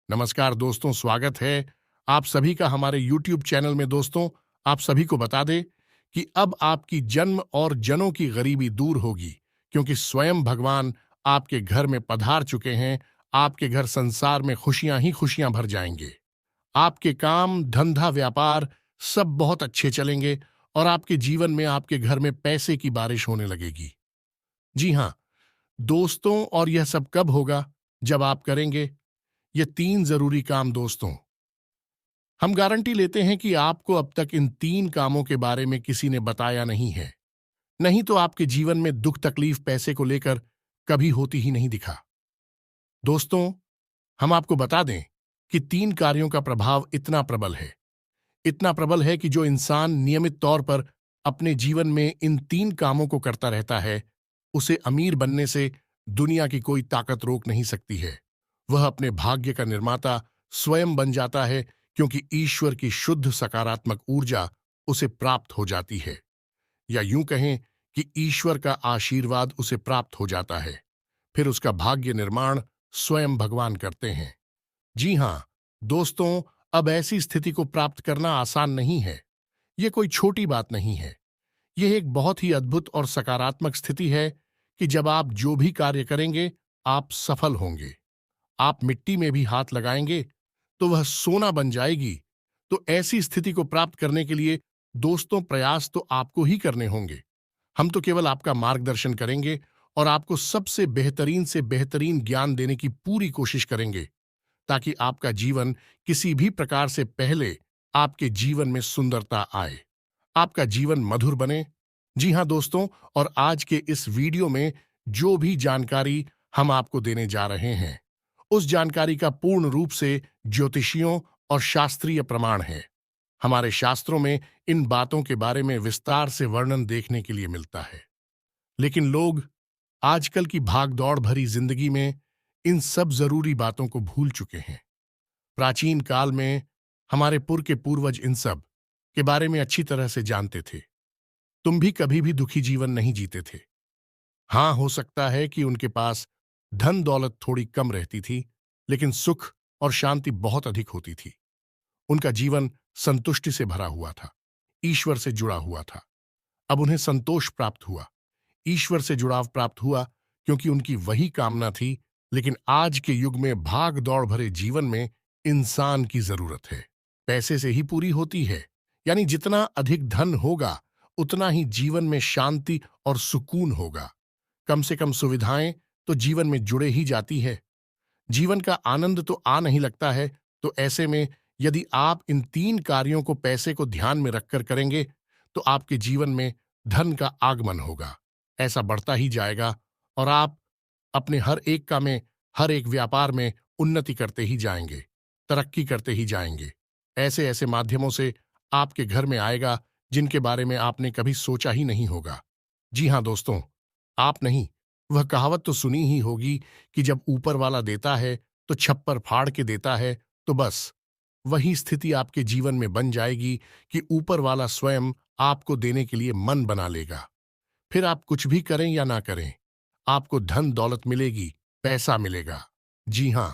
नमस्कार दोस्तों, स्वागत है आप सभी का हमारे YouTube चैनल में। दोस्तों, आप सभी को बता दें कि अब आपकी जन्म और जनों की गरीबी दूर होगी, क्योंकि स्वयं भगवान आपके घर में पधार चुके हैं। आपके घर संसार में खुशियां ही खुशियां भर जाएंगे। आपके काम, धंधा, व्यापार सब बहुत अच्छे चलेंगे और आपके जीवन में, आपके घर में पैसे की बारिश होने लगेगी। जी हाँ दोस्तों, और यह सब कब होगा? जब आप करेंगे ये 3 जरूरी काम। दोस्तों, हम गारंटी लेते हैं कि आपको अब तक इन 3 कामों के बारे में किसी ने बताया नहीं है। नहीं तो आपके जीवन में दुख तकलीफ पैसे को लेकर कभी होती ही नहीं दिखा। दोस्तों, हम आपको बता दें कि 3 कार्यों का प्रभाव इतना प्रबल है कि जो इंसान नियमित तौर पर अपने जीवन में इन 3 कामों को करता रहता है, उसे अमीर बनने से दुनिया की कोई ताकत रोक नहीं सकती है। वह अपने भाग्य का निर्माता स्वयं बन जाता है, क्योंकि ईश्वर की शुद्ध सकारात्मक ऊर्जा उसे प्राप्त हो जाती है, या यूं कहें कि ईश्वर का आशीर्वाद उसे प्राप्त हो जाता है। फिर उसका भाग्य निर्माण स्वयं भगवान करते हैं। जी हां दोस्तों, अब ऐसी स्थिति को प्राप्त करना आसान नहीं है। यह कोई छोटी बात नहीं है। यह एक बहुत ही अद्भुत और सकारात्मक स्थिति है कि जब आप जो भी कार्य करेंगे, आप सफल होंगे। आप मिट्टी में भी हाथ लगाएंगे तो वह सोना बन जाएगी। तो ऐसी स्थिति को प्राप्त करने के लिए दोस्तों, प्रयास तो आपको ही करने होंगे। हम तो केवल आपका मार्गदर्शन करेंगे और आपको सबसे बेहतरीन से बेहतरीन ज्ञान देने की पूरी कोशिश करेंगे, ताकि आपका जीवन किसी भी प्रकार से पहले आपके जीवन में सुंदरता आए, आपका जीवन मधुर बने। जी हां दोस्तों, और आज के इस वीडियो में जो भी जानकारी हम आपको देने जा रहे हैं, उस जानकारी का पूर्ण रूप से ज्योतिषियों और शास्त्रीय प्रमाण है। हमारे शास्त्रों में इन बातों के बारे में विस्तार से वर्णन देखने के लिए मिलता है। लेकिन लोग आजकल की भागदौड़ भरी जिंदगी में इन सब जरूरी बातों को भूल चुके हैं। प्राचीन काल में हमारे पुर के पूर्वज इन सब के बारे में अच्छी तरह से जानते थे। तुम भी कभी भी दुखी जीवन नहीं जीते थे। हाँ, हो सकता है कि उनके पास धन दौलत थोड़ी कम रहती थी, लेकिन सुख और शांति बहुत अधिक होती थी। उनका जीवन संतुष्टि से भरा हुआ था, ईश्वर से जुड़ा हुआ था। अब उन्हें संतोष प्राप्त हुआ, ईश्वर से जुड़ाव प्राप्त हुआ, क्योंकि उनकी वही कामना थी। लेकिन आज के युग में भाग दौड़ भरे जीवन में इंसान की जरूरत है पैसे से ही पूरी होती है। यानी जितना अधिक धन होगा, उतना ही जीवन में शांति और सुकून होगा। कम से कम सुविधाएं तो जीवन में जुड़े ही जाती है। जीवन का आनंद तो आ नहीं लगता है। तो ऐसे में यदि आप इन 3 कार्यों को पैसे को ध्यान में रखकर करेंगे, तो आपके जीवन में धन का आगमन होगा, ऐसा बढ़ता ही जाएगा, और आप अपने हर एक काम में, हर एक व्यापार में उन्नति करते ही जाएंगे, तरक्की करते ही जाएंगे। ऐसे ऐसे माध्यमों से आपके घर में आएगा जिनके बारे में आपने कभी सोचा ही नहीं होगा। जी हां दोस्तों, आप नहीं, वह कहावत तो सुनी ही होगी कि जब ऊपर वाला देता है तो छप्पर फाड़ के देता है। तो बस वही स्थिति आपके जीवन में बन जाएगी कि ऊपर वाला स्वयं आपको देने के लिए मन बना लेगा। फिर आप कुछ भी करें या ना करें, आपको धन दौलत मिलेगी, पैसा मिलेगा। जी हां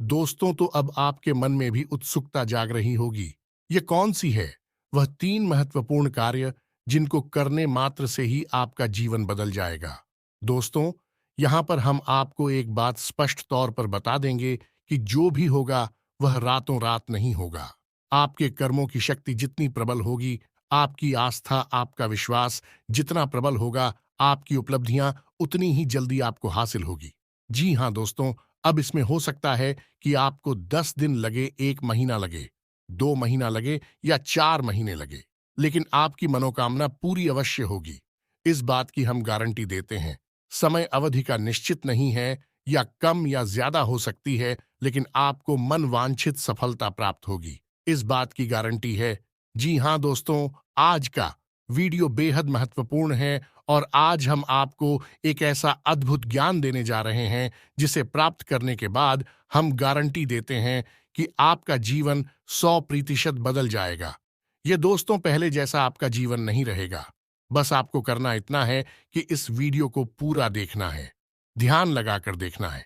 दोस्तों, तो अब आपके मन में भी उत्सुकता जाग रही होगी। ये कौन सी है वह 3 महत्वपूर्ण कार्य जिनको करने मात्र से ही आपका जीवन बदल जाएगा? दोस्तों, यहां पर हम आपको एक बात स्पष्ट तौर पर बता देंगे कि जो भी होगा वह रातों रात नहीं होगा। आपके कर्मों की शक्ति जितनी प्रबल होगी, आपकी आस्था, आपका विश्वास जितना प्रबल होगा, आपकी उपलब्धियां उतनी ही जल्दी आपको हासिल होगी। जी हां दोस्तों, अब इसमें हो सकता है कि आपको 10 दिन लगे, 1 महीना लगे, 2 महीना लगे या 4 महीने लगे, लेकिन आपकी मनोकामना पूरी अवश्य होगी। इस बात की हम गारंटी देते हैं। समय अवधि का निश्चित नहीं है, या कम या ज्यादा हो सकती है, लेकिन आपको मन वांछित सफलता प्राप्त होगी, इस बात की गारंटी है। जी हां दोस्तों, आज का वीडियो बेहद महत्वपूर्ण है, और आज हम आपको एक ऐसा अद्भुत ज्ञान देने जा रहे हैं जिसे प्राप्त करने के बाद हम गारंटी देते हैं कि आपका जीवन 100% बदल जाएगा। ये दोस्तों पहले जैसा आपका जीवन नहीं रहेगा। बस आपको करना इतना है कि इस वीडियो को पूरा देखना है, ध्यान लगाकर देखना है,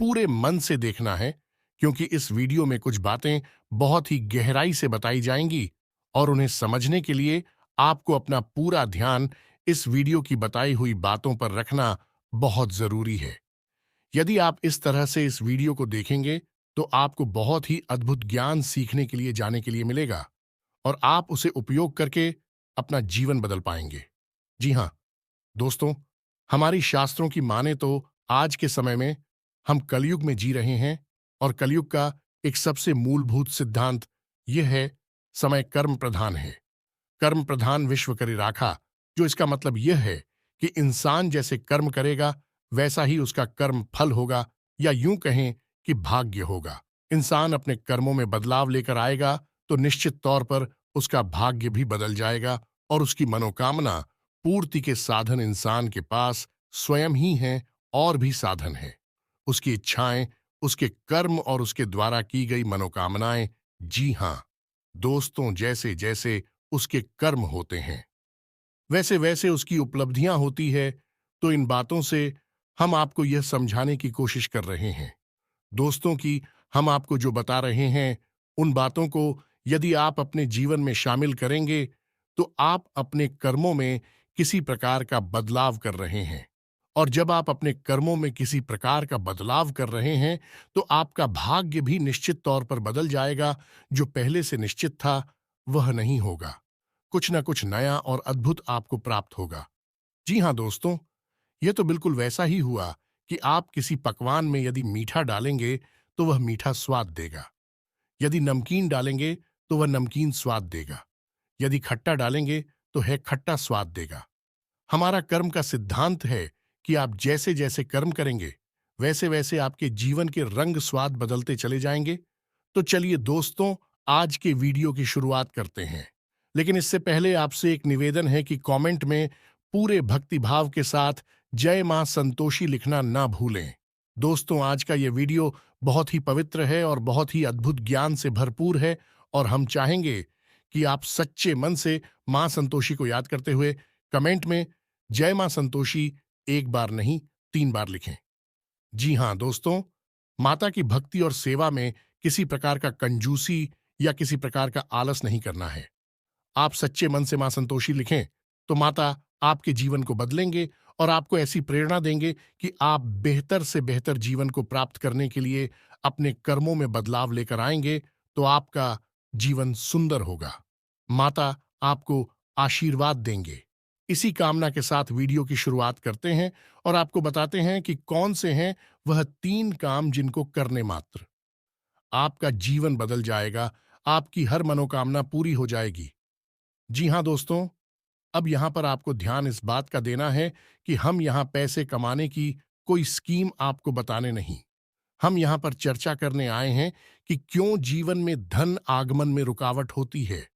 पूरे मन से देखना है, क्योंकि इस वीडियो में कुछ बातें बहुत ही गहराई से बताई जाएंगी और उन्हें समझने के लिए आपको अपना पूरा ध्यान इस वीडियो की बताई हुई बातों पर रखना बहुत जरूरी है। यदि आप इस तरह से इस वीडियो को देखेंगे तो आपको बहुत ही अद्भुत ज्ञान सीखने के लिए जाने के लिए मिलेगा और आप उसे उपयोग करके अपना जीवन बदल पाएंगे। जी हाँ दोस्तों, हमारी शास्त्रों की माने तो आज के समय में हम कलयुग में जी रहे हैं और कलयुग का एक सबसे मूलभूत सिद्धांत यह है, समय कर्म प्रधान है। कर्म प्रधान विश्व करे राखा, जो इसका मतलब यह है कि इंसान जैसे कर्म करेगा वैसा ही उसका कर्म फल होगा, या यूं कहें कि भाग्य होगा। इंसान अपने कर्मों में बदलाव लेकर आएगा तो निश्चित तौर पर उसका भाग्य भी बदल जाएगा और उसकी मनोकामना पूर्ति के साधन इंसान के पास स्वयं ही हैं और भी साधन हैं। उसकी इच्छाएं, उसके कर्म और उसके द्वारा की गई मनोकामनाएं, जी हां दोस्तों, जैसे जैसे उसके कर्म होते हैं वैसे वैसे उसकी उपलब्धियां होती है। तो इन बातों से हम आपको यह समझाने की कोशिश कर रहे हैं दोस्तों कि हम आपको जो बता रहे हैं उन बातों को यदि आप अपने जीवन में शामिल करेंगे तो आप अपने कर्मों में किसी प्रकार का बदलाव कर रहे हैं। और जब आप अपने कर्मों में किसी प्रकार का बदलाव कर रहे हैं तो आपका भाग्य भी निश्चित तौर पर बदल जाएगा। जो पहले से निश्चित था वह नहीं होगा, कुछ ना कुछ नया और अद्भुत आपको प्राप्त होगा। जी हाँ दोस्तों, यह तो बिल्कुल वैसा ही हुआ कि आप किसी पकवान में यदि मीठा डालेंगे तो वह मीठा स्वाद देगा, यदि नमकीन डालेंगे तो वह नमकीन स्वाद देगा, यदि खट्टा डालेंगे तो है खट्टा स्वाद देगा। हमारा कर्म का सिद्धांत है कि आप जैसे जैसे कर्म करेंगे वैसे वैसे आपके जीवन के रंग स्वाद बदलते चले जाएंगे। तो चलिए दोस्तों, आज के वीडियो की शुरुआत करते हैं। लेकिन इससे पहले आपसे एक निवेदन है कि कमेंट में पूरे भक्तिभाव के साथ जय मां संतोषी लिखना ना भूलें। दोस्तों, आज का यह वीडियो बहुत ही पवित्र है और बहुत ही अद्भुत ज्ञान से भरपूर है और हम चाहेंगे कि आप सच्चे मन से मां संतोषी को याद करते हुए कमेंट में जय मां संतोषी एक बार नहीं 3 बार लिखें। जी हां दोस्तों, माता की भक्ति और सेवा में किसी प्रकार का कंजूसी या किसी प्रकार का आलस नहीं करना है। आप सच्चे मन से मां संतोषी लिखें तो माता आपके जीवन को बदलेंगे और आपको ऐसी प्रेरणा देंगे कि आप बेहतर से बेहतर जीवन को प्राप्त करने के लिए अपने कर्मों में बदलाव लेकर आएंगे तो आपका जीवन सुंदर होगा। माता आपको आशीर्वाद देंगे। इसी कामना के साथ वीडियो की शुरुआत करते हैं और आपको बताते हैं कि कौन से हैं वह 3 काम जिनको करने मात्र आपका जीवन बदल जाएगा, आपकी हर मनोकामना पूरी हो जाएगी। जी हां दोस्तों, अब यहां पर आपको ध्यान इस बात का देना है कि हम यहां पैसे कमाने की कोई स्कीम आपको बताने नहीं, हम यहां पर चर्चा करने आए हैं कि क्यों जीवन में धन आगमन में रुकावट होती है।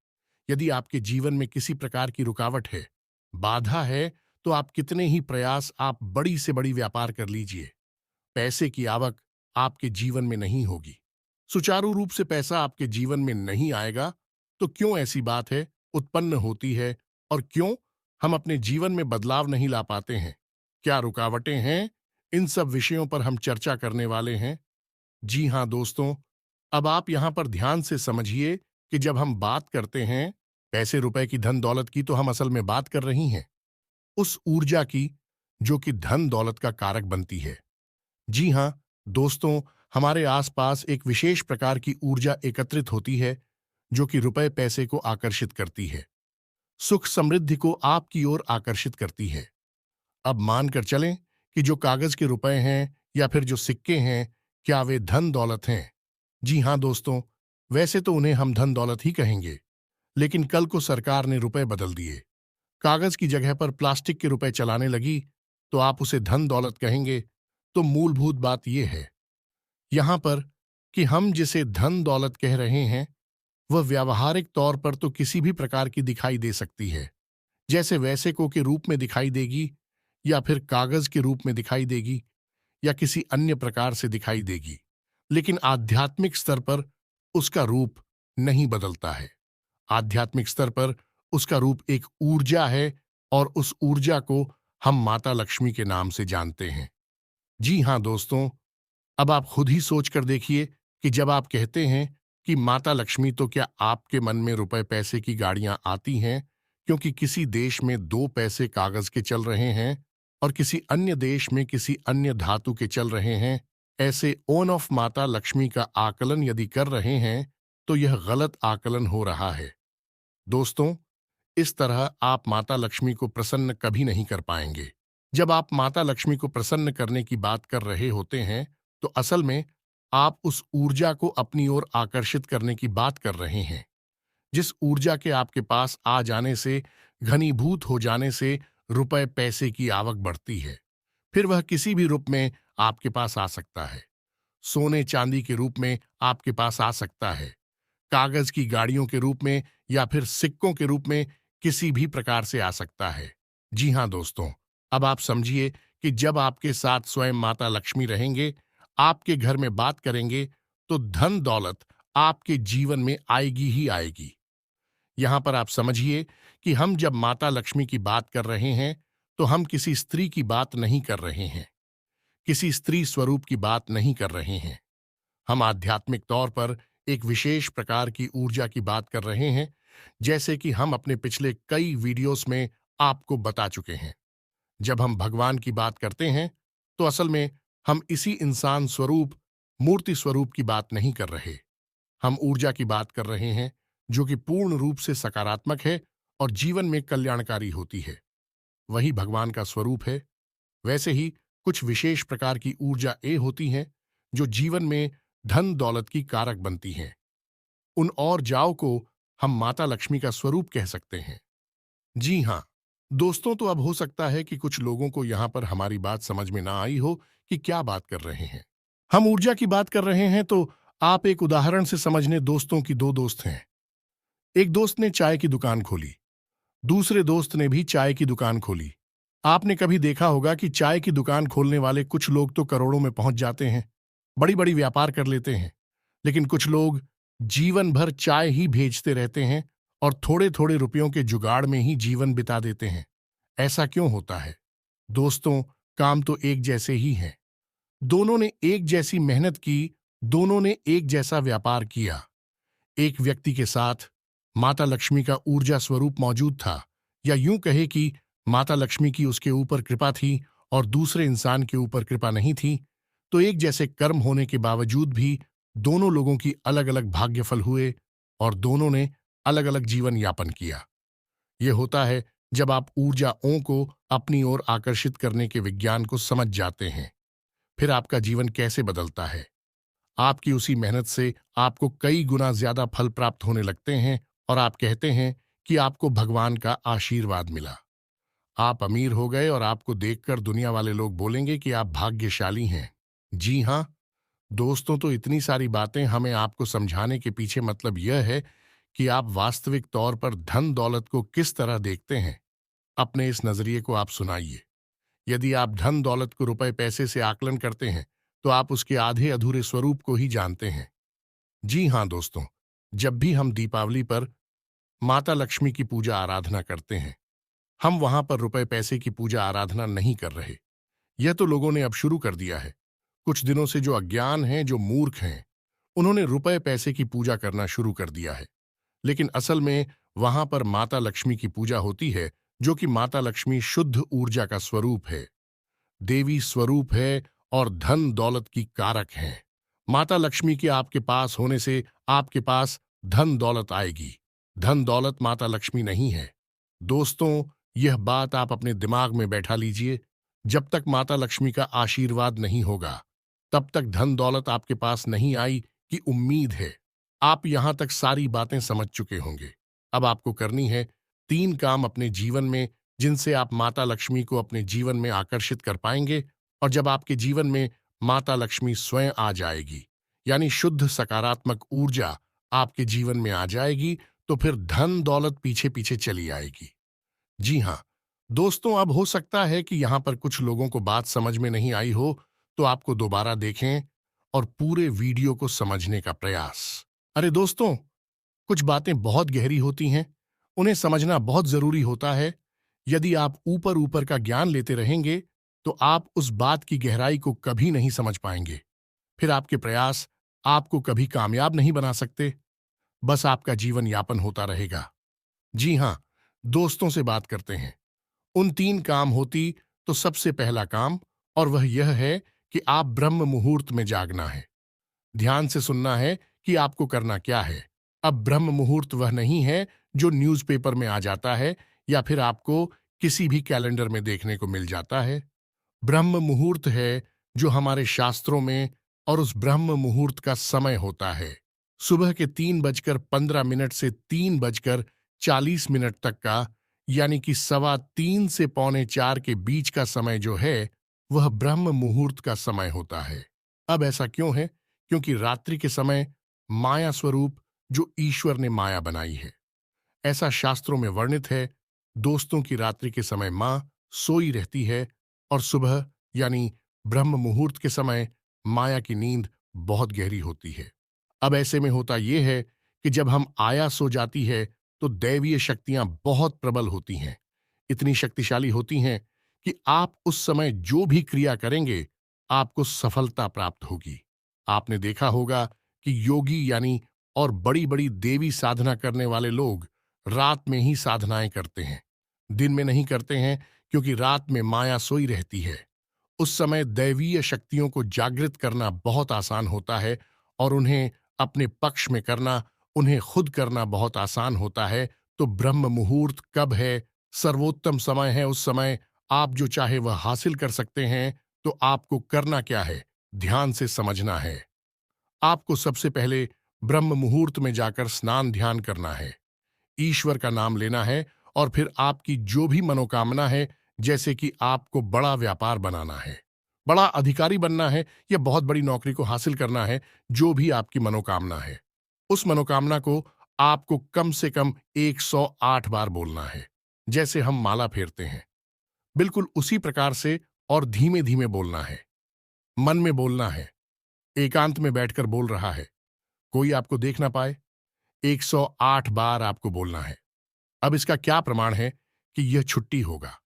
यदि आपके जीवन में किसी प्रकार की रुकावट है, बाधा है, तो आप कितने ही प्रयास आप बड़ी से बड़ी व्यापार कर लीजिए, पैसे की आवक आपके जीवन में नहीं होगी, सुचारू रूप से पैसा आपके जीवन में नहीं आएगा। तो क्यों ऐसी बात है उत्पन्न होती है और क्यों हम अपने जीवन में बदलाव नहीं ला पाते हैं, क्या रुकावटें हैं, इन सब विषयों पर हम चर्चा करने वाले हैं। जी हां दोस्तों, अब आप यहां पर ध्यान से समझिए कि जब हम बात करते हैं पैसे रुपए की, धन दौलत की, तो हम असल में बात कर रही हैं उस ऊर्जा की जो कि धन दौलत का कारक बनती है। जी हां दोस्तों, हमारे आसपास एक विशेष प्रकार की ऊर्जा एकत्रित होती है जो कि रुपए पैसे को आकर्षित करती है, सुख समृद्धि को आपकी ओर आकर्षित करती है। अब मानकर चलें कि जो कागज के रुपए हैं या फिर जो सिक्के हैं, क्या वे धन दौलत हैं? जी हां दोस्तों, वैसे तो उन्हें हम धन दौलत ही कहेंगे, लेकिन कल को सरकार ने रुपए बदल दिए, कागज की जगह पर प्लास्टिक के रुपए चलाने लगी, तो आप उसे धन दौलत कहेंगे। तो मूलभूत बात यह है यहां पर कि हम जिसे धन दौलत कह रहे हैं वह व्यावहारिक तौर पर तो किसी भी प्रकार की दिखाई दे सकती है, जैसे वैसे को के रूप में दिखाई देगी या फिर कागज के रूप में दिखाई देगी या किसी अन्य प्रकार से दिखाई देगी, लेकिन आध्यात्मिक स्तर पर उसका रूप नहीं बदलता है। आध्यात्मिक स्तर पर उसका रूप एक ऊर्जा है और उस ऊर्जा को हम माता लक्ष्मी के नाम से जानते हैं। जी हां दोस्तों, अब आप खुद ही सोच कर देखिए कि जब आप कहते हैं कि माता लक्ष्मी, तो क्या आपके मन में रुपए पैसे की गाड़ियां आती हैं क्योंकि किसी देश में दो पैसे कागज के चल रहे हैं और किसी अन्य देश में किसी अन्य धातु के चल रहे हैं? ऐसे ओन ऑफ माता लक्ष्मी का आकलन यदि कर रहे हैं तो यह गलत आकलन हो रहा है। दोस्तों, इस तरह आप माता लक्ष्मी को प्रसन्न कभी नहीं कर पाएंगे। जब आप माता लक्ष्मी को प्रसन्न करने की बात कर रहे होते हैं तो असल में आप उस ऊर्जा को अपनी ओर आकर्षित करने की बात कर रहे हैं, जिस ऊर्जा के आपके पास आ जाने से, घनीभूत हो जाने से रुपए पैसे की आवक बढ़ती है। फिर वह किसी भी रूप में आपके पास आ सकता है। सोने चांदी के रूप में आपके पास आ सकता है, कागज की गाड़ियों के रूप में या फिर सिक्कों के रूप में किसी भी प्रकार से आ सकता है। जी हां दोस्तों, अब आप समझिए कि जब आपके साथ स्वयं माता लक्ष्मी रहेंगे, आपके घर में बात करेंगे, तो धन दौलत आपके जीवन में आएगी ही आएगी। यहां पर आप समझिए कि हम जब माता लक्ष्मी की बात कर रहे हैं तो हम किसी स्त्री की बात नहीं कर रहे हैं, किसी स्त्री स्वरूप की बात नहीं कर रहे हैं। हम आध्यात्मिक तौर पर एक विशेष प्रकार की ऊर्जा की बात कर रहे हैं, जैसे कि हम अपने पिछले कई वीडियोस में आपको बता चुके हैं। जब हम भगवान की बात करते हैं तो असल में हम इसी इंसान स्वरूप, मूर्ति स्वरूप की बात नहीं कर रहे। हम ऊर्जा की बात कर रहे हैं जो कि पूर्ण रूप से सकारात्मक है और जीवन में कल्याणकारी होती है। वही भगवान का स्वरूप है। वैसे ही कुछ विशेष प्रकार की ऊर्जा होती हैं जो जीवन में धन दौलत की कारक बनती हैं। उन और जाओ को हम माता लक्ष्मी का स्वरूप कह सकते हैं। जी हाँ दोस्तों, तो अब हो सकता है कि कुछ लोगों को यहां पर हमारी बात समझ में ना आई हो कि क्या बात कर रहे हैं। हम ऊर्जा की बात कर रहे हैं तो आप एक उदाहरण से समझने। दोस्तों की दो दोस्त हैं। एक दोस्त ने चाय की दुकान खोली, दूसरे दोस्त ने भी चाय की दुकान खोली। आपने कभी देखा होगा कि चाय की दुकान खोलने वाले कुछ लोग तो करोड़ों में पहुंच जाते हैं, बड़ी बड़ी व्यापार कर लेते हैं, लेकिन कुछ लोग जीवन भर चाय ही भेजते रहते हैं और थोड़े थोड़े रुपयों के जुगाड़ में ही जीवन बिता देते हैं। ऐसा क्यों होता है? दोस्तों, काम तो एक जैसे ही हैं। दोनों ने एक जैसी मेहनत की, दोनों ने एक जैसा व्यापार किया। एक व्यक्ति के साथ माता लक्ष्मी का ऊर्जा स्वरूप मौजूद था, या यूं कहे कि माता लक्ष्मी की उसके ऊपर कृपा थी और दूसरे इंसान के ऊपर कृपा नहीं थी, तो एक जैसे कर्म होने के बावजूद भी दोनों लोगों की अलग अलग भाग्यफल हुए और दोनों ने अलग अलग जीवन यापन किया। यह होता है जब आप ऊर्जाओं को अपनी ओर आकर्षित करने के विज्ञान को समझ जाते हैं। फिर आपका जीवन कैसे बदलता है। आपकी उसी मेहनत से आपको कई गुना ज्यादा फल प्राप्त होने लगते हैं और आप कहते हैं कि आपको भगवान का आशीर्वाद मिला। आप अमीर हो गए और आपको देखकर दुनिया वाले लोग बोलेंगे कि आप भाग्यशाली हैं। जी हां दोस्तों, तो इतनी सारी बातें हमें आपको समझाने के पीछे मतलब यह है कि आप वास्तविक तौर पर धन दौलत को किस तरह देखते हैं। अपने इस नजरिए को आप सुनाइए। यदि आप धन दौलत को रुपए पैसे से आकलन करते हैं तो आप उसके आधे अधूरे स्वरूप को ही जानते हैं। जी हां दोस्तों, जब भी हम दीपावली पर माता लक्ष्मी की पूजा आराधना करते हैं, हम वहां पर रुपए पैसे की पूजा आराधना नहीं कर रहे। यह तो लोगों ने अब शुरू कर दिया है। कुछ दिनों से जो अज्ञान हैं, जो मूर्ख हैं, उन्होंने रुपए पैसे की पूजा करना शुरू कर दिया है। लेकिन असल में वहां पर माता लक्ष्मी की पूजा होती है, जो कि माता लक्ष्मी शुद्ध ऊर्जा का स्वरूप है, देवी स्वरूप है और धन दौलत की कारक है। माता लक्ष्मी के आपके पास होने से आपके पास धन दौलत आएगी। धन दौलत माता लक्ष्मी नहीं है। दोस्तों, यह बात आप अपने दिमाग में बैठा लीजिए। जब तक माता लक्ष्मी का आशीर्वाद नहीं होगा, तब तक धन दौलत आपके पास नहीं आई कि उम्मीद है। आप यहां तक सारी बातें समझ चुके होंगे। अब आपको करनी है 3 काम अपने जीवन में, जिनसे आप माता लक्ष्मी को अपने जीवन में आकर्षित कर पाएंगे। और जब आपके जीवन में माता लक्ष्मी स्वयं आ जाएगी, यानी शुद्ध सकारात्मक ऊर्जा आपके जीवन में आ जाएगी, तो फिर धन दौलत पीछे पीछे चली आएगी। जी हाँ दोस्तों, अब हो सकता है कि यहां पर कुछ लोगों को बात समझ में नहीं आई हो, तो आपको दोबारा देखें और पूरे वीडियो को समझने का प्रयास। अरे दोस्तों, कुछ बातें बहुत गहरी होती हैं, उन्हें समझना बहुत जरूरी होता है। यदि आप ऊपर ऊपर का ज्ञान लेते रहेंगे तो आप उस बात की गहराई को कभी नहीं समझ पाएंगे। फिर आपके प्रयास आपको कभी कामयाब नहीं बना सकते, बस आपका जीवन यापन होता रहेगा। जी हां, दोस्तों से बात करते हैं। उन 3 काम होती तो सबसे पहला काम, और वह यह है कि आप ब्रह्म मुहूर्त में जागना है। ध्यान से सुनना है कि आपको करना क्या है। अब ब्रह्म मुहूर्त वह नहीं है जो न्यूज़पेपर में आ जाता है या फिर आपको किसी भी कैलेंडर में देखने को मिल जाता है। ब्रह्म मुहूर्त है जो हमारे शास्त्रों में, और उस ब्रह्म मुहूर्त का समय होता है सुबह के 3:15 से 3:40 तक का, यानी कि 3:15 से 3:45 के बीच का समय जो है वह ब्रह्म मुहूर्त का समय होता है। अब ऐसा क्यों है? क्योंकि रात्रि के समय माया स्वरूप जो ईश्वर ने माया बनाई है, ऐसा शास्त्रों में वर्णित है। दोस्तों की रात्रि के समय मां सोई रहती है और सुबह यानी ब्रह्म मुहूर्त के समय माया की नींद बहुत गहरी होती है। अब ऐसे में होता यह है कि जब हम आया सो जाती है तो दैवीय शक्तियां बहुत प्रबल होती हैं, इतनी शक्तिशाली होती हैं कि आप उस समय जो भी क्रिया करेंगे आपको सफलता प्राप्त होगी। आपने देखा होगा कि योगी यानी और बड़ी बड़ी देवी साधना करने वाले लोग रात में ही साधनाएं करते हैं, दिन में नहीं करते हैं, क्योंकि रात में माया सोई रहती है। उस समय दैवीय शक्तियों को जागृत करना बहुत आसान होता है और उन्हें अपने पक्ष में करना, उन्हें खुद करना बहुत आसान होता है। तो ब्रह्म मुहूर्त कब है? सर्वोत्तम समय है। उस समय आप जो चाहे वह हासिल कर सकते हैं। तो आपको करना क्या है? ध्यान से समझना है। आपको सबसे पहले ब्रह्म मुहूर्त में जाकर स्नान ध्यान करना है, ईश्वर का नाम लेना है, और फिर आपकी जो भी मनोकामना है, जैसे कि आपको बड़ा व्यापार बनाना है, बड़ा अधिकारी बनना है, या बहुत बड़ी नौकरी को हासिल करना है, जो भी आपकी मनोकामना है, उस मनोकामना को आपको कम से कम 108 बार बोलना है। जैसे हम माला फेरते हैं, बिल्कुल उसी प्रकार से, और धीमे धीमे बोलना है, मन में बोलना है, एकांत में बैठकर बोल रहा है, कोई आपको देख ना पाए। 108 बार आपको बोलना है। अब इसका क्या प्रमाण है कि यह छुट्टी होगा?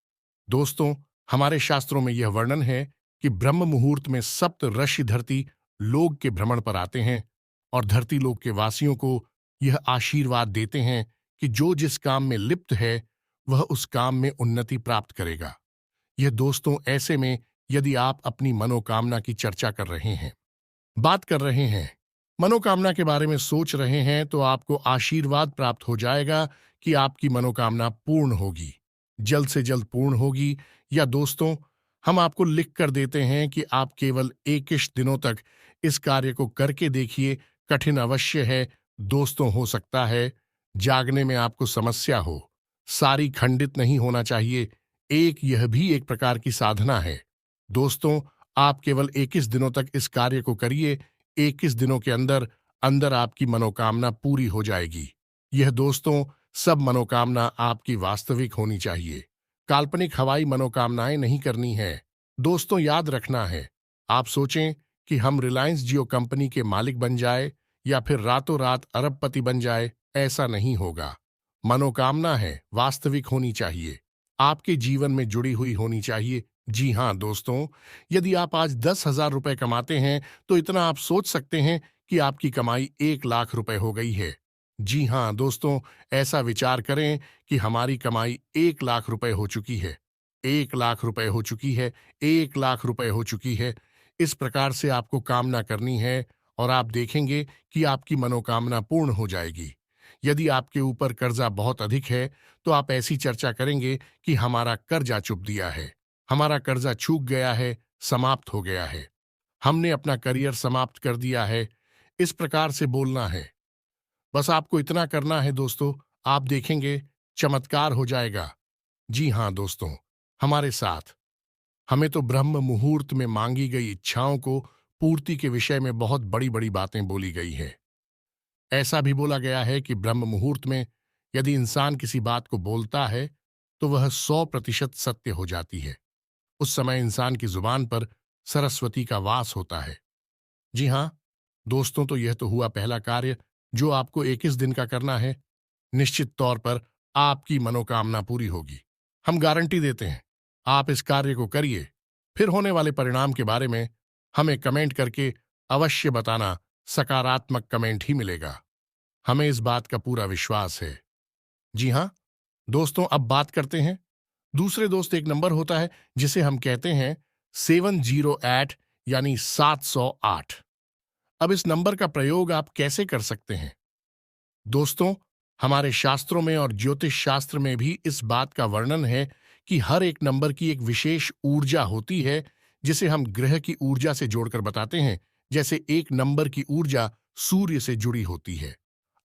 दोस्तों, हमारे शास्त्रों में यह वर्णन है कि ब्रह्म मुहूर्त में सप्त ऋषि धरती लोक के भ्रमण पर आते हैं और धरती लोक के वासियों को यह आशीर्वाद देते हैं कि जो जिस काम में लिप्त है वह उस काम में उन्नति प्राप्त करेगा। यह दोस्तों ऐसे में, यदि आप अपनी मनोकामना की चर्चा कर रहे हैं, बात कर रहे हैं, मनोकामना के बारे में सोच रहे हैं, तो आपको आशीर्वाद प्राप्त हो जाएगा कि आपकी मनोकामना पूर्ण होगी, जल्द से जल्द पूर्ण होगी। या दोस्तों, हम आपको लिख कर देते हैं कि आप केवल 21 दिनों तक इस कार्य को करके देखिए। कठिन अवश्य है दोस्तों, हो सकता है जागने में आपको समस्या हो, सारी खंडित नहीं होना चाहिए। यह भी एक प्रकार की साधना है। दोस्तों, आप केवल 21 दिनों तक इस कार्य को करिए। 21 दिनों के अंदर अंदर आपकी मनोकामना पूरी हो जाएगी। यह दोस्तों, सब मनोकामना आपकी वास्तविक होनी चाहिए। काल्पनिक हवाई मनोकामनाएं नहीं करनी है। दोस्तों, याद रखना है, आप सोचें कि हम रिलायंस जियो कंपनी के मालिक बन जाए या फिर रातों रात अरबपति बन जाए, ऐसा नहीं होगा। मनोकामना है वास्तविक होनी चाहिए, आपके जीवन में जुड़ी हुई होनी चाहिए। जी हां दोस्तों, यदि आप आज 10,000 रुपए कमाते हैं तो इतना आप सोच सकते हैं कि आपकी कमाई 1,00,000 रुपए हो गई है। जी हां दोस्तों, ऐसा विचार करें कि हमारी कमाई 1,00,000 रुपए हो चुकी है, 1,00,000 रुपए हो चुकी है, 1,00,000 रुपए हो चुकी है। इस प्रकार से आपको कामना करनी है और आप देखेंगे कि आपकी मनोकामना पूर्ण हो जाएगी। यदि आपके ऊपर कर्जा बहुत अधिक है तो आप ऐसी चर्चा करेंगे कि हमारा कर्जा चुप दिया है, हमारा कर्जा छूट गया है, समाप्त हो गया है, हमने अपना करियर समाप्त कर दिया है। इस प्रकार से बोलना है। बस आपको इतना करना है दोस्तों, आप देखेंगे चमत्कार हो जाएगा। जी हां दोस्तों, हमारे साथ हमें तो ब्रह्म मुहूर्त में मांगी गई इच्छाओं को पूर्ति के विषय में बहुत बड़ी बड़ी बातें बोली गई है। ऐसा भी बोला गया है कि ब्रह्म मुहूर्त में यदि इंसान किसी बात को बोलता है तो वह 100% सत्य हो जाती है। उस समय इंसान की जुबान पर सरस्वती का वास होता है। जी हां दोस्तों, तो यह तो हुआ पहला कार्य जो आपको 21 दिन का करना है। निश्चित तौर पर आपकी मनोकामना पूरी होगी, हम गारंटी देते हैं। आप इस कार्य को करिए, फिर होने वाले परिणाम के बारे में हमें कमेंट करके अवश्य बताना। सकारात्मक कमेंट ही मिलेगा। हमें इस बात का पूरा विश्वास है। जी हाँ दोस्तों, अब बात करते हैं दूसरे दोस्त। एक नंबर होता है जिसे हम कहते हैं 708 यानी 708। अब इस नंबर का प्रयोग आप कैसे कर सकते हैं दोस्तों? हमारे शास्त्रों में और ज्योतिष शास्त्र में भी इस बात का वर्णन है कि हर एक नंबर की एक विशेष ऊर्जा होती है, जिसे हम ग्रह की ऊर्जा से जोड़कर बताते हैं। जैसे एक नंबर की ऊर्जा सूर्य से जुड़ी होती है,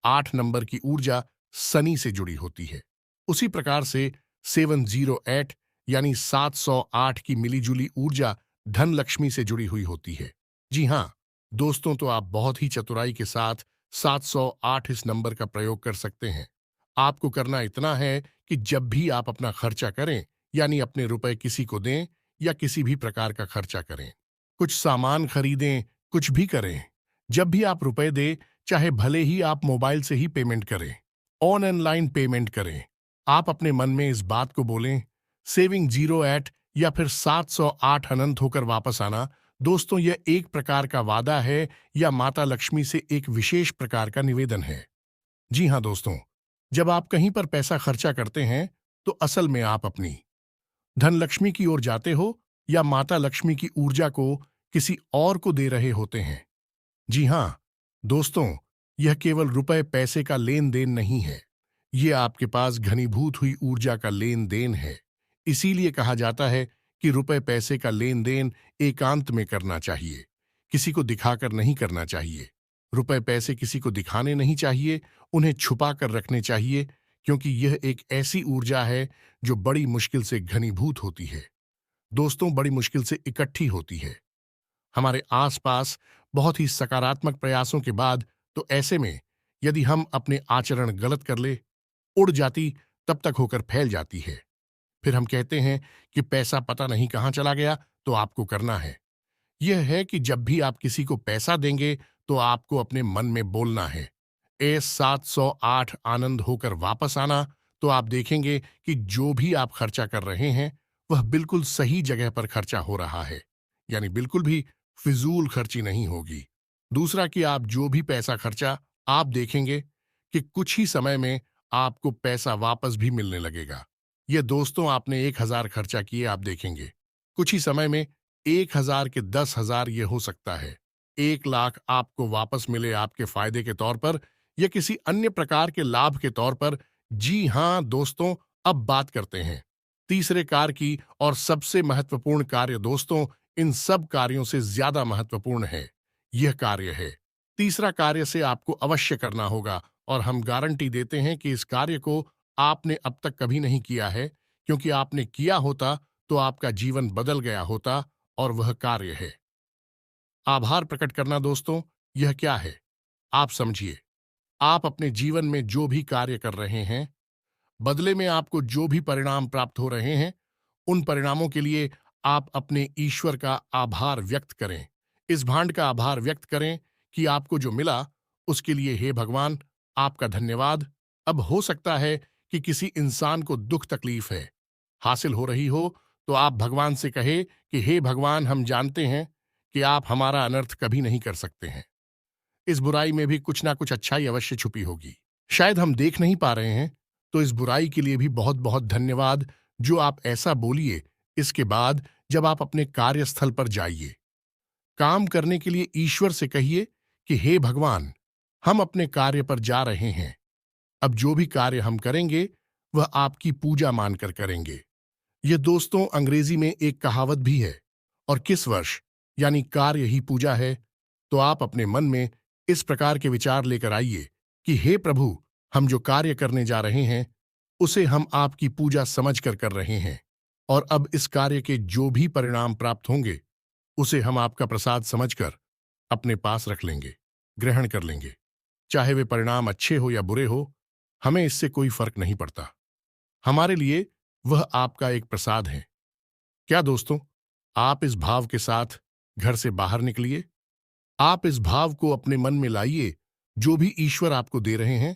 8 नंबर की ऊर्जा शनि से जुड़ी होती है। उसी प्रकार से 708 यानी 708 की मिलीजुली ऊर्जा धन लक्ष्मी से जुड़ी हुई होती है। जी हाँ दोस्तों, तो आप बहुत ही चतुराई के साथ 708 इस नंबर का प्रयोग कर सकते हैं। आपको करना इतना है कि जब भी आप अपना खर्चा करें, यानी अपने रुपए किसी को दें या किसी भी प्रकार का खर्चा करें, कुछ सामान खरीदें, कुछ भी करें, जब भी आप रुपए दें, चाहे भले ही आप मोबाइल से ही पेमेंट करें, ऑनलाइन पेमेंट करें, आप अपने मन में इस बात को बोलें, सेविंग 08 या फिर 708 अनंत होकर वापस आना। दोस्तों, यह एक प्रकार का वादा है या माता लक्ष्मी से एक विशेष प्रकार का निवेदन है। जी हाँ दोस्तों, जब आप कहीं पर पैसा खर्चा करते हैं तो असल में आप अपनी धन लक्ष्मी की ओर जाते हो या माता लक्ष्मी की ऊर्जा को किसी और को दे रहे होते हैं। जी हाँ दोस्तों, यह केवल रुपए पैसे का लेन देन नहीं है, ये आपके पास घनीभूत हुई ऊर्जा का लेन देन है। इसीलिए कहा जाता है कि रुपए पैसे का लेन देन एकांत में करना चाहिए, किसी को दिखाकर नहीं करना चाहिए। रुपए पैसे किसी को दिखाने नहीं चाहिए, उन्हें छुपा कर रखने चाहिए, क्योंकि यह एक ऐसी ऊर्जा है जो बड़ी मुश्किल से घनीभूत होती है। दोस्तों, बड़ी मुश्किल से इकट्ठी होती है हमारे आसपास बहुत ही सकारात्मक प्रयासों के बाद। तो ऐसे में यदि हम अपने आचरण गलत कर ले, उड़ जाती, तब तक होकर फैल जाती है। फिर हम कहते हैं कि पैसा पता नहीं कहां चला गया। तो आपको करना है यह है कि जब भी आप किसी को पैसा देंगे तो आपको अपने मन में बोलना है, ए 708 आनंद होकर वापस आना। तो आप देखेंगे कि जो भी आप खर्चा कर रहे हैं वह बिल्कुल सही जगह पर खर्चा हो रहा है, यानी बिल्कुल भी फिजूल खर्ची नहीं होगी। दूसरा कि आप जो भी पैसा खर्चा, आप देखेंगे कि कुछ ही समय में आपको पैसा वापस भी मिलने लगेगा। ये दोस्तों, आपने 1000 खर्चा किए, आप देखेंगे कुछ ही समय में 1000 के 10,000 ये हो सकता है 1 लाख आपको वापस मिले आपके फायदे के तौर पर या किसी अन्य प्रकार के लाभ के तौर पर। जी हां दोस्तों, अब बात करते हैं तीसरे कार्य की, और सबसे महत्वपूर्ण कार्य। दोस्तों, इन सब कार्यों से ज्यादा महत्वपूर्ण है यह कार्य है। तीसरा कार्य से आपको अवश्य करना होगा, और हम गारंटी देते हैं कि इस कार्य को आपने अब तक कभी नहीं किया है, क्योंकि आपने किया होता तो आपका जीवन बदल गया होता। और वह कार्य है आभार प्रकट करना। दोस्तों, यह क्या है आप समझिए। आप अपने जीवन में जो भी कार्य कर रहे हैं, बदले में आपको जो भी परिणाम प्राप्त हो रहे हैं, उन परिणामों के लिए आप अपने ईश्वर का आभार व्यक्त करें। इस भांड का आभार व्यक्त करें कि आपको जो मिला उसके लिए हे भगवान आपका धन्यवाद। अब हो सकता है कि किसी इंसान को दुख तकलीफ है हासिल हो रही हो, तो आप भगवान से कहे कि हे भगवान, हम जानते हैं कि आप हमारा अनर्थ कभी नहीं कर सकते हैं। इस बुराई में भी कुछ ना कुछ अच्छाई अवश्य छुपी होगी, शायद हम देख नहीं पा रहे हैं। तो इस बुराई के लिए भी बहुत बहुत धन्यवाद जो आप ऐसा बोलिए। इसके बाद जब आप अपने कार्यस्थल पर जाइए, काम करने के लिए ईश्वर से कहिए कि हे भगवान, हम अपने कार्य पर जा रहे हैं। अब जो भी कार्य हम करेंगे वह आपकी पूजा मानकर करेंगे। यह दोस्तों अंग्रेजी में एक कहावत भी है, और किस वर्ष यानी कार्य ही पूजा है। तो आप अपने मन में इस प्रकार के विचार लेकर आइए कि हे प्रभु, हम जो कार्य करने जा रहे हैं उसे हम आपकी पूजा समझकर कर रहे हैं, और अब इस कार्य के जो भी परिणाम प्राप्त होंगे उसे हम आपका प्रसाद समझकर अपने पास रख लेंगे, ग्रहण कर लेंगे। चाहे वे परिणाम अच्छे हो या बुरे हो, हमें इससे कोई फर्क नहीं पड़ता। हमारे लिए वह आपका एक प्रसाद है। क्या दोस्तों, आप इस भाव के साथ घर से बाहर निकलिए। आप इस भाव को अपने मन में लाइए, जो भी ईश्वर आपको दे रहे हैं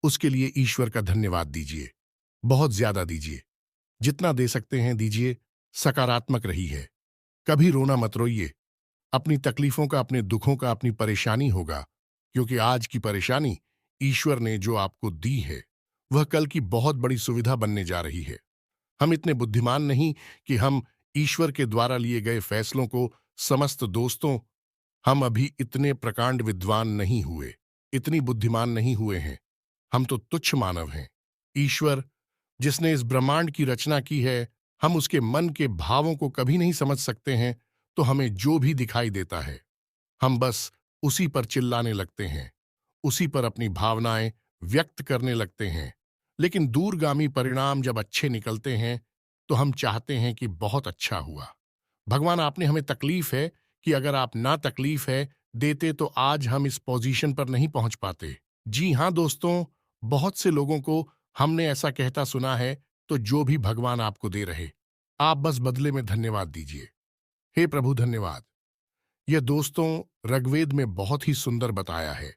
उसके लिए ईश्वर का धन्यवाद दीजिए, बहुत ज्यादा दीजिए, जितना दे सकते हैं दीजिए। सकारात्मक रही है, कभी रोना मत रोइए। अपनी तकलीफों का, अपने दुखों का, अपनी परेशानी होगा, क्योंकि आज की परेशानी ईश्वर ने जो आपको दी है वह कल की बहुत बड़ी सुविधा बनने जा रही है। हम इतने बुद्धिमान नहीं कि हम ईश्वर के द्वारा लिए गए फैसलों को समस्त दोस्तों, हम अभी इतने प्रकांड विद्वान नहीं हुए, इतनी बुद्धिमान नहीं हुए हैं। हम तो तुच्छ मानव हैं। ईश्वर जिसने इस ब्रह्मांड की रचना की है, हम उसके मन के भावों को कभी नहीं समझ सकते हैं, तो हमें जो भी दिखाई देता है हम बस उसी पर चिल्लाने लगते हैं, उसी पर अपनी भावनाएं व्यक्त करने लगते हैं। लेकिन दूरगामी परिणाम जब अच्छे निकलते हैं तो हम चाहते हैं कि बहुत अच्छा हुआ। भगवान, आपने हमें तकलीफ है कि अगर आप ना तकलीफ है देते तो आज हम इस पोजीशन पर नहीं पहुंच पाते। जी हां दोस्तों, बहुत से लोगों को हमने ऐसा कहता सुना है, तो जो भी भगवान आपको दे रहे, आप बस बदले में धन्यवाद दीजिए। हे प्रभु धन्यवाद। यह दोस्तों ऋग्वेद में बहुत ही सुंदर बताया है।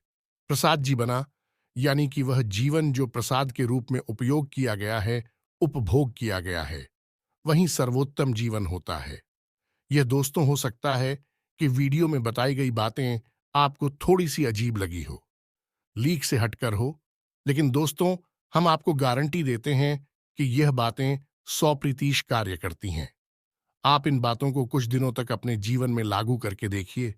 प्रसाद जी बना, यानी कि वह जीवन जो प्रसाद के रूप में उपयोग किया गया है, उपभोग किया गया है, वही सर्वोत्तम जीवन होता है। यह दोस्तों हो सकता है कि वीडियो में बताई गई बातें आपको थोड़ी सी अजीब लगी हो, लीक से हटकर हो, लेकिन दोस्तों हम आपको गारंटी देते हैं कि यह बातें 100% कार्य करती हैं। आप इन बातों को कुछ दिनों तक अपने जीवन में लागू करके देखिए,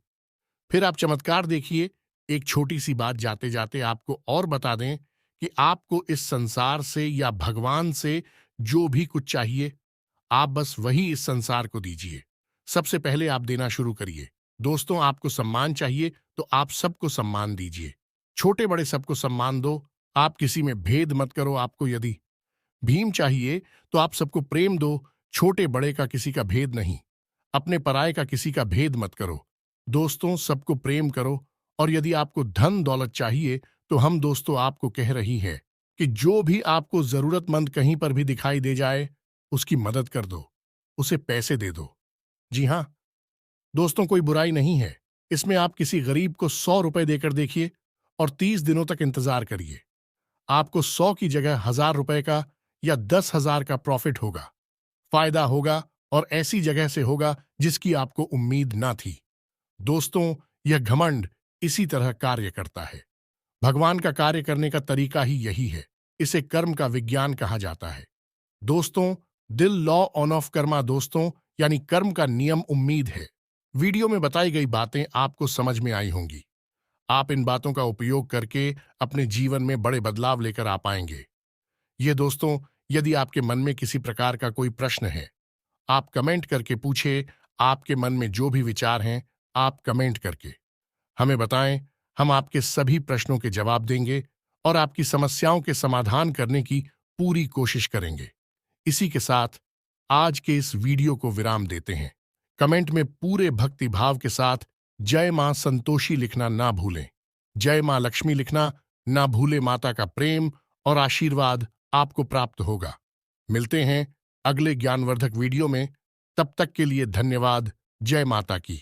फिर आप चमत्कार देखिए। एक छोटी सी बात जाते जाते आपको और बता दें कि आपको इस संसार से या भगवान से जो भी कुछ चाहिए, आप बस वही इस संसार को दीजिए। सबसे पहले आप देना शुरू करिए। दोस्तों, आपको सम्मान चाहिए तो आप सबको सम्मान दीजिए। छोटे बड़े सबको सम्मान दो। आप किसी में भेद मत करो। आपको यदि भीम चाहिए तो आप सबको प्रेम दो। छोटे बड़े का किसी का भेद नहीं। अपने पराये का किसी का भेद मत करो। दोस्तों, सबको प्रेम करो। और यदि आपको धन दौलत चाहिए तो हम दोस्तों आपको कह रही है कि जो भी आपको जरूरतमंद कहीं पर भी दिखाई दे जाए, उसकी मदद कर दो, उसे पैसे दे दो। जी हां दोस्तों, कोई बुराई नहीं है इसमें। आप किसी गरीब को 100 रुपए देकर देखिए और 30 दिनों तक इंतजार करिए। आपको 100 की जगह 1000 रुपए का या 10,000 का प्रॉफिट होगा, फायदा होगा, और ऐसी जगह से होगा जिसकी आपको उम्मीद ना थी। दोस्तों, यह घमंड इसी तरह कार्य करता है। भगवान का कार्य करने का तरीका ही यही है। इसे कर्म का विज्ञान कहा जाता है। दोस्तों, दिल लॉ ऑन ऑफ कर्मा दोस्तों, यानी कर्म का नियम उम्मीद है। वीडियो में बताई गई बातें आपको समझ में आई होंगी। आप इन बातों का उपयोग करके अपने जीवन में बड़े बदलाव लेकर आ पाएंगे। ये दोस्तों, यदि आपके मन में किसी प्रकार का कोई प्रश्न है, आप कमेंट करके पूछे। आपके मन में जो भी विचार हैं, आप कमेंट करके हमें बताएं। हम आपके सभी प्रश्नों के जवाब देंगे और आपकी समस्याओं के समाधान करने की पूरी कोशिश करेंगे। इसी के साथ आज के इस वीडियो को विराम देते हैं। कमेंट में पूरे भक्ति भाव के साथ जय मां संतोषी लिखना ना भूलें। जय मां लक्ष्मी लिखना ना भूले। माता का प्रेम और आशीर्वाद आपको प्राप्त होगा। मिलते हैं अगले ज्ञानवर्धक वीडियो में। तब तक के लिए धन्यवाद। जय माता की।